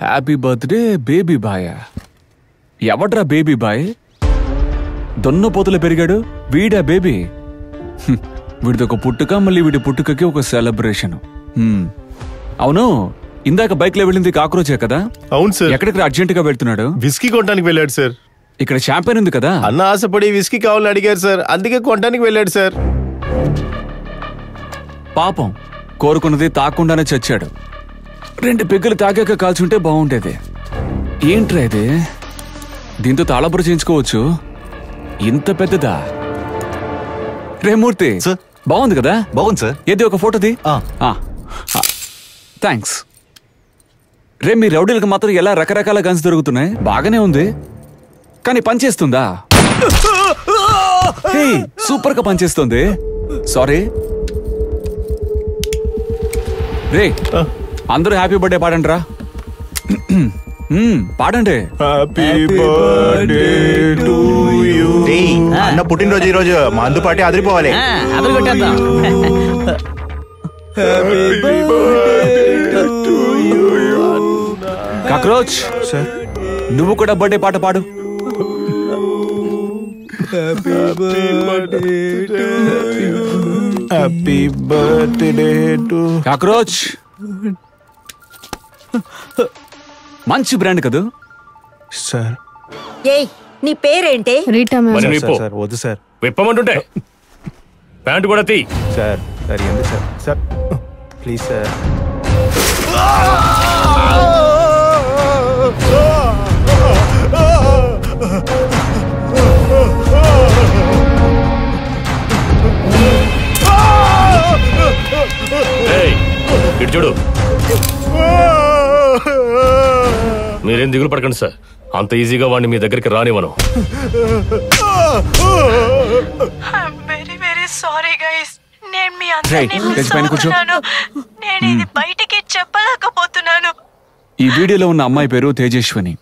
Happy birthday baby bye. ఎవడ్రా baby bye? దొన్నపోతులు పెరిగాడు వీడా బేబీ? వీడిది ఒక పుట్టుక, మళ్ళీ వీడి పుట్టుకకి ఒక సెలబ్రేషన్. అవును, ఇందాక బైక్ లో వెళ్ళింది కాక్రోచే కదా? అవును సార్. ఎక్కడికి అర్జెంట్ గా వెళ్తున్నాడు? విస్కీ కొనడానికి వెళ్ళాడు సార్. ఇక్కడ షాంపెయిన్ ఉంది కదా? అన్న ఆశపడి విస్కీ కావాలని అడిగారు సార్, అందుకే కొనడానికి వెళ్ళాడు సార్. పాపం, కోరుకున్నది తాకుండానే చచ్చాడు. 2 పెగ్గులు తాగాక కాల్చుంటే బాగుండేది. ఏంట్రా ఇది? దీంతో తాళపుర చేయించుకోవచ్చు. ఇంత పెద్దదా? రే మూర్తి, బాగుంది కదా? బాగుంది సార్. ఏది ఒక ఫోటోది? థ్యాంక్స్. రే, మీ రౌడీలకు మాత్రం ఎలా రకరకాల గన్స్ దొరుకుతున్నాయి? బాగానే ఉంది, కానీ పనిచేస్తుందా? సూపర్ గా పనిచేస్తుంది. సారీ. రే, అందరూ హ్యాపీ బర్త్డే పాడండి రా. పాడండి. Happy birthday to you. అన్న పుట్టినరోజు ఈ రోజు, మందు పార్టీ అదిరిపోవాలి. కాక్రోచ్ సార్, నువ్వు కూడా బర్త్డే పాట పాడు. Happy birthday to cockroach. మంచి బ్రాండ్ కదా సార్. ఏయ్, నీ పేరేంటి? Rita ma'am. సార్ వద్దు సార్. విప్పమంటుంటే ప్యాంటు కూడా తీ. సార్ సార్ ఎందుకు సార్? Sir please sir. ఇటు చూడు. మీరేం దిగులు పడకండి సార్, అంత ఈజీగా వాడిని మీ దగ్గరికి రానివ్వను. బయటికి చెప్పలేకపోతున్నాను. ఈ వీడియోలో ఉన్న అమ్మాయి పేరు తేజస్విని.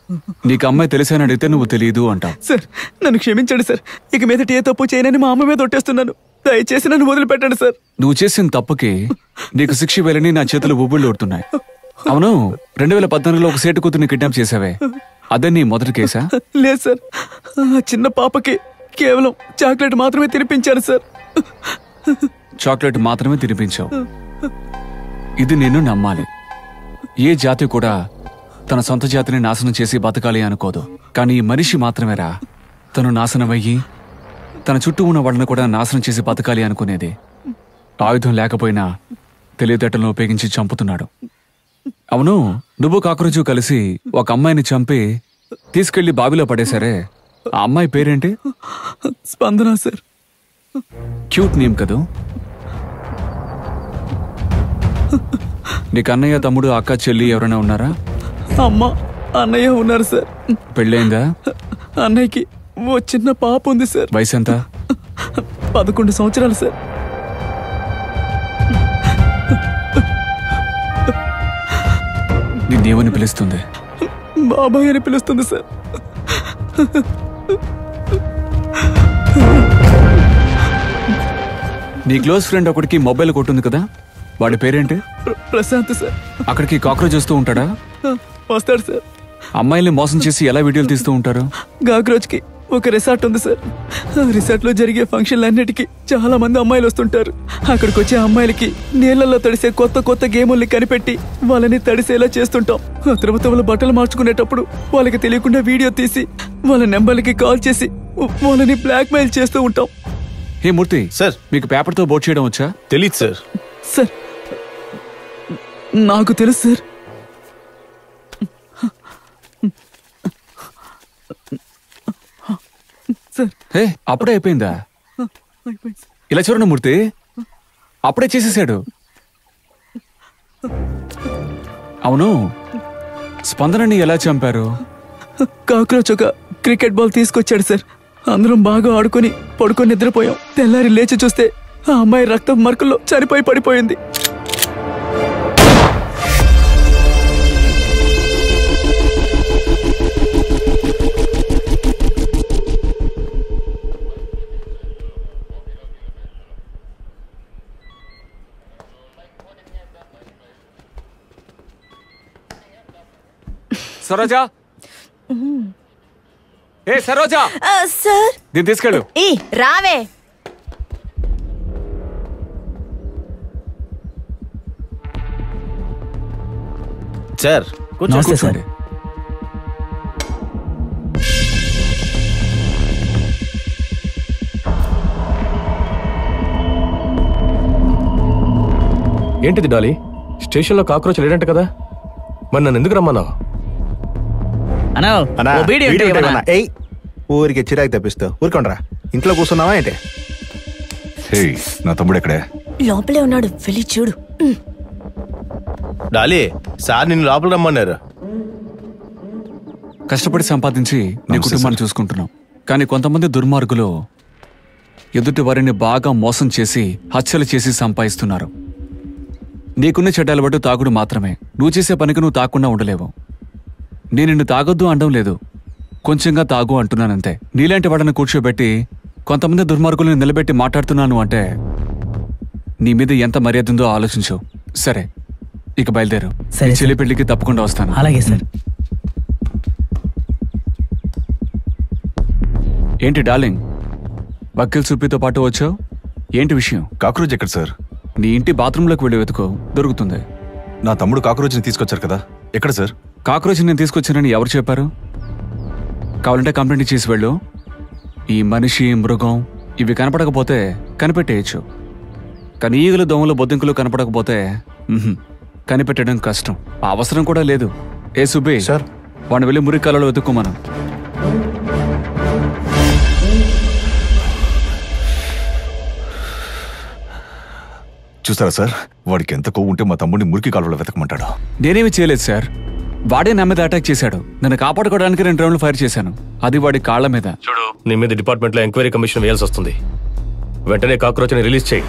నీకు అమ్మాయి తెలిసాని అడిగితే నువ్వు తెలియదు అంటావు. సార్, నన్ను క్షమించండి సార్. ఇక మీద ఏ తప్పు చేయనని మా అమ్మ మీద ఒట్టేస్తున్నాను. దయచేసి నన్ను వదిలిపెట్టండి సార్. నువ్వు చేసిన తప్పుకి నీకు శిక్ష వేలని నా చేతులు ఊబిళ్ళు ఊడుతున్నాయి. అవును, 2014లో ఒక సేటు కూతుర్ని కిడ్నాప్ చేసావే, అదే నీ మొదటి కేసా? లేదు సార్, చిన్న పాపకి కేవలం చాక్లెట్ మాత్రమే తినిపించాను సార్. చాక్లెట్ మాత్రమే తినిపించావు. ఇది నిన్ను నమ్మాలి. ఏ జాతి కూడా తన సొంత జాతిని నాశనం చేసి బతకాలి అనుకోదు. కానీ ఈ మనిషి మాత్రమేరా తను నాశనమయ్యి తన చుట్టూ ఉన్న వాళ్ళని కూడా నాశనం చేసి బతకాలి అనుకునేది. ఆయుధం లేకపోయినా తెలివితేటలను ఉపయోగించి చంపుతున్నాడు. అవును, నువ్వు కాక్రోచు కలిసి ఒక అమ్మాయిని చంపి తీసుకెళ్లి బావిలో పడేశారే, ఆ అమ్మాయి పేరేంటి? స్పందన సార్. క్యూట్ నేమ్ కదూ. నీకు అన్నయ్య, తమ్ముడు, అక్క, చెల్లి ఎవరైనా ఉన్నారా? అమ్మ, అన్నయ్య ఉన్నారు సార్. పెళ్ళైందా? అన్నయ్యకి ఓ చిన్న పాప ఉంది సార్. వయసు ఎంత? 11 సంవత్సరాలు సార్. నిన్నేమని పిలుస్తుంది? బాబాయ్ అని పిలుస్తుంది సార్. నీ క్లోజ్ ఫ్రెండ్ ఒకటికి మొబైల్ కొట్టుంది కదా, వాడి పేరేంటి? ప్రశాంత్ సార్. అక్కడికి కాక్రోచ్ వస్తూ ఉంటాడా? వస్తాడు సార్. అమ్మాయిల్ని మోసం చేసి ఎలా వీడియోలు తీస్తూ ఉంటారు? కాక్రోచ్ కి ఒక రిసార్ట్ ఉంది సార్. ఆ రిసార్ట్ లో జరిగే ఫంక్షన్లన్నిటికీ చాలా మంది అమ్మాయిలు వస్తుంటారు. అక్కడికి వచ్చే అమ్మాయిలకి నీళ్లలో తడిసే కొత్త కొత్త గేముల్ని కనిపెట్టి వాళ్ళని తడిసేలా చేస్తుంటాం. ఆ తర్వాత వాళ్ళ బట్టలు మార్చుకునేటప్పుడు వాళ్ళకి తెలియకుండా వీడియో తీసి వాళ్ళ నెంబర్లకి కాల్ చేసి వాళ్ళని బ్లాక్ మెయిల్ చేస్తూ ఉంటాం. హే మూర్తి సార్, మీకు పేపర్ తో బోట్ చేయడం వచ్చా? తెలీదు సార్. సార్, నాకు తెలుసు సార్. హే, అప్పుడే అయిపోయిందా? ఇలా చూడండి మూర్తి, అప్పుడే చేసేసాడు. అవును, స్పందనని ఎలా చంపారు? కాక్రోచ్ ఒక క్రికెట్ బాల్ తీసుకొచ్చాడు సార్. అందరం బాగా ఆడుకొని పడుకొని నిద్రపోయాం. తెల్లారి లేచి చూస్తే ఆ అమ్మాయి రక్తం మరకల్లో చనిపోయి పడిపోయింది. సరోజా, ఏ సరోజా, సార్ దీన్ని తీసుకెళ్ళు. ఈ రావే. సార్ నమస్తే సార్. కూర్చోండి. ఏంటిది డాలీ? స్టేషన్లో కాక్రోచ్ లేడంట కదా, మరి నన్ను ఎందుకు రమ్మన్నావు? అన్నా అన్నా, ఓ బీడీ వీడియో ఉంటే ఉంటే ఇవ్వనా? ఇవ్వనా? ఏయ్, ఊరికి చిరాకు తెప్పిస్తావు. ఊరుకోండ్రా. ఇంట్లో కూర్చున్నావా ఏంటి? నా తమ్ముడు ఎక్కడే? లోపలే ఉన్నాడు, వెళ్ళి చూడు. డాలీ, సార్ నిన్ను లోపల రమ్మన్నారు. కష్టపడి సంపాదించి నీ నమస్తే కుటుంబాన్ని సార్. చూసుకుంటున్నాం. కానీ కొంతమంది దుర్మార్గులు ఎదుటి వారిని బాగా మోసం చేసి హత్యలు చేసి సంపాదిస్తున్నారు. నీకున్న చెడ్డలు బట్టి తాగుడు మాత్రమే. నువ్వు చేసే పనికి నువ్వు తాగకుండా ఉండలేవు. నేను నిన్ను తాగొద్దు అనడం లేదు, కొంచెంగా తాగు అంటున్నానంతే. నీలాంటి వాడిని కూర్చోబెట్టి కొంతమంది దుర్మార్గులను నిలబెట్టి మాట్లాడుతున్నాను అంటే నీ మీద ఎంత మర్యాద ఉందో ఆలోచించు. సరే, ఇక బయలుదేరు. సరే, నీ సార్. చెల్లి పెళ్లికి తప్పకుండా వస్తాను. అలాగే సార్. ఏంటి డార్లింగ్, వకీల్ సుబ్బితో పాటు వచ్చావు? ఏంటి విషయం? కాక్రోచ్ ఎక్కడ సార్? నీ ఇంటి బాత్రూంలోకి వెళ్ళి వెతుకో, దొరుకుతుంది. నా తమ్ముడు కాక్రోచ్ని తీసుకొచ్చారు కదా, ఎక్కడ సార్? కాక్రోచ్ నేను తీసుకొచ్చానని ఎవరు చెప్పారు? కావాలంటే కంప్లైంట్ చేసి వెళ్ళు. ఈ మనిషి, మృగం ఇవి కనపడకపోతే కనిపెట్టేయచ్చు. కానీ ఈగలు, దోమలు, బొద్దింకులు కనపడకపోతే కనిపెట్టడం కష్టం. ఆ అవసరం కూడా లేదు. ఏ సుబ్బి సార్. వాడిని వెళ్ళి మురికాలలో వెతుక్కోమను. చూసారా సార్, వాడికి ఎంత కొవ్వు ఉంటే మా తమ్ముడిని మురికి కాలువలో వెతకమంటాడు. నేనేమి చేయలేదు సార్, వాడే నా మీద అటాక్ చేశాడు. నన్ను కాపాడుకోవడానికి 2 రౌండ్లు ఫైర్ చేశాను, అది వాడి కాళ్ల మీద. చూడు, నీ మీద డిపార్ట్మెంట్లో ఎంక్వైరీ కమిషన్ వేయాల్సి వస్తుంది. వెంటనే కాక్రోచ్ని రిలీజ్ చేయి.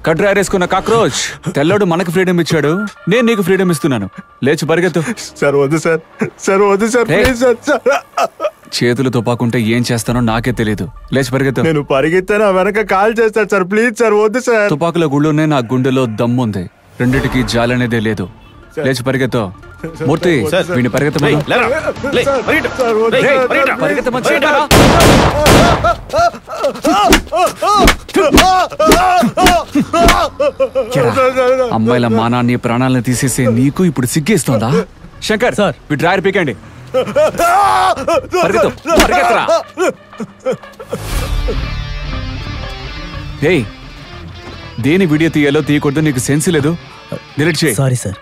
కడ్రారేసుకున్న కాక్రోచ్. తెల్లోడు మనకు ఫ్రీడమ్ ఇచ్చాడు, నేను నీకు ఫ్రీడమ్ ఇస్తున్నాను. లేచి పరిగెత్తు. సార్ వద్దు సార్. సార్ వద్దు సార్. ఏయ్. Please sir. సార్. చేతులు తుపాకుంటే ఏం చేస్తానో నాకే తెలీదు. లేచి పరిగెత్తు. నేను పరిగెత్తాను, వెనక కాల్ చేస్తాడు సార్. ప్లీజ్ సార్, వద్దు సార్. తుపాకుల గుళ్ళోనే నా గుండెలో దమ్ముంది. రెండిటికి జాలనేదే లేదు. లేచి పరిగెత్తు. మూర్తి, వీడిని పరిగెత్తమను. లేరా, లే, పరిగెట్టు. సార్ వద్దు రేయ్, సార్. పరిగెట్టు. పరిగెత్తమని చెప్పారా? ఎరా, అమ్మాయిల మానాన్ని, ప్రాణాలను తీసేసే నీకు ఇప్పుడు సిగ్గేస్తోందా? శంకర్ సార్. వీడి డ్రాయర్ పీకండి. పరిగెత్తు, పరిగెత్తరా. ఏయ్, దేని వీడియో తీయాలో తీయకూడదు నీకు సెన్స్ లేదు. డిలీట్ చేయి. Sorry sir.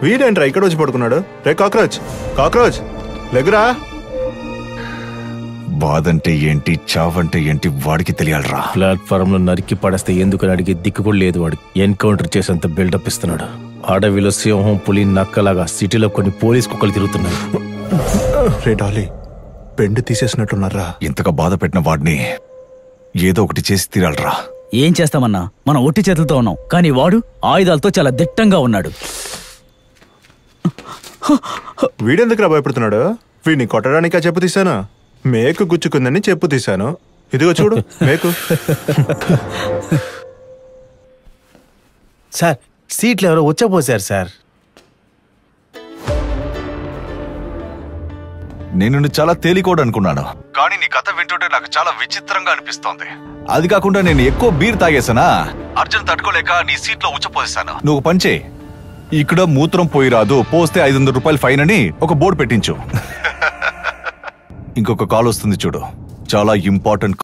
వీడేంట్రా ఇక్కడ వచ్చి పడుకున్నాడు? రే కాక్రోచ్, కాక్రోచ్ లెగురా. బాధంటే ఏంటి, చావంటే ఏంటి వాడికి తెలియాలరా. ప్లాట్ఫామ్ లో నరికి పడేస్తే ఎందుకని అడిగే దిక్కు కూడా లేదు వాడు. ఎన్కౌంటర్ చేసేంత బిల్డప్ ఇస్తున్నాడు. అడవిలో సింహం, పులి, నక్కలాగా సిటీలో కొన్ని పోలీస్ కుక్కలు తిరుగుతున్నాయి. రే డాలీ, పెండు తీసేసినట్టున్నారా? ఇంతగా బాధ పెట్టిన వాడిని ఏదో ఒకటి చేసి తీరాలరా. ఏం చేస్తామన్నా, మనం ఒట్టి చేతులతో ఉన్నాం, కానీ వాడు ఆయుధాలతో చాలా దిట్టంగా ఉన్నాడు. వీడెందుకురా భయపడుతున్నాడు? వీడిని కొట్టడానికా చెప్పు తీశాను? మేకు గుచ్చుకుందని చెప్పు తీశాను. ఇదిగో చూడు మేకు. సార్, సీట్లు ఎవరో వచ్చపోసారు సార్. నేను నిన్ను చాలా తేలికోడు అనుకున్నాను, కానీ నీ కథ వింటుంటే నాకు చాలా విచిత్రంగా అనిపిస్తోంది. అది కాకుండా నేను ఎక్కువ బీర్ తాగేసానా, అర్జున్ తట్టుకోలేక నీ సీట్లో ఉచ్చపోసాను. నువ్వు పంచే, ఇక్కడ మూత్రం పోయి రాదు, పోస్తే 500 రూపాయలు ఫైన్ అని ఒక బోర్డు పెట్టించు. ఇంకొక కాల్ వస్తుంది చూడు, చాలా ఇంపార్టెంట్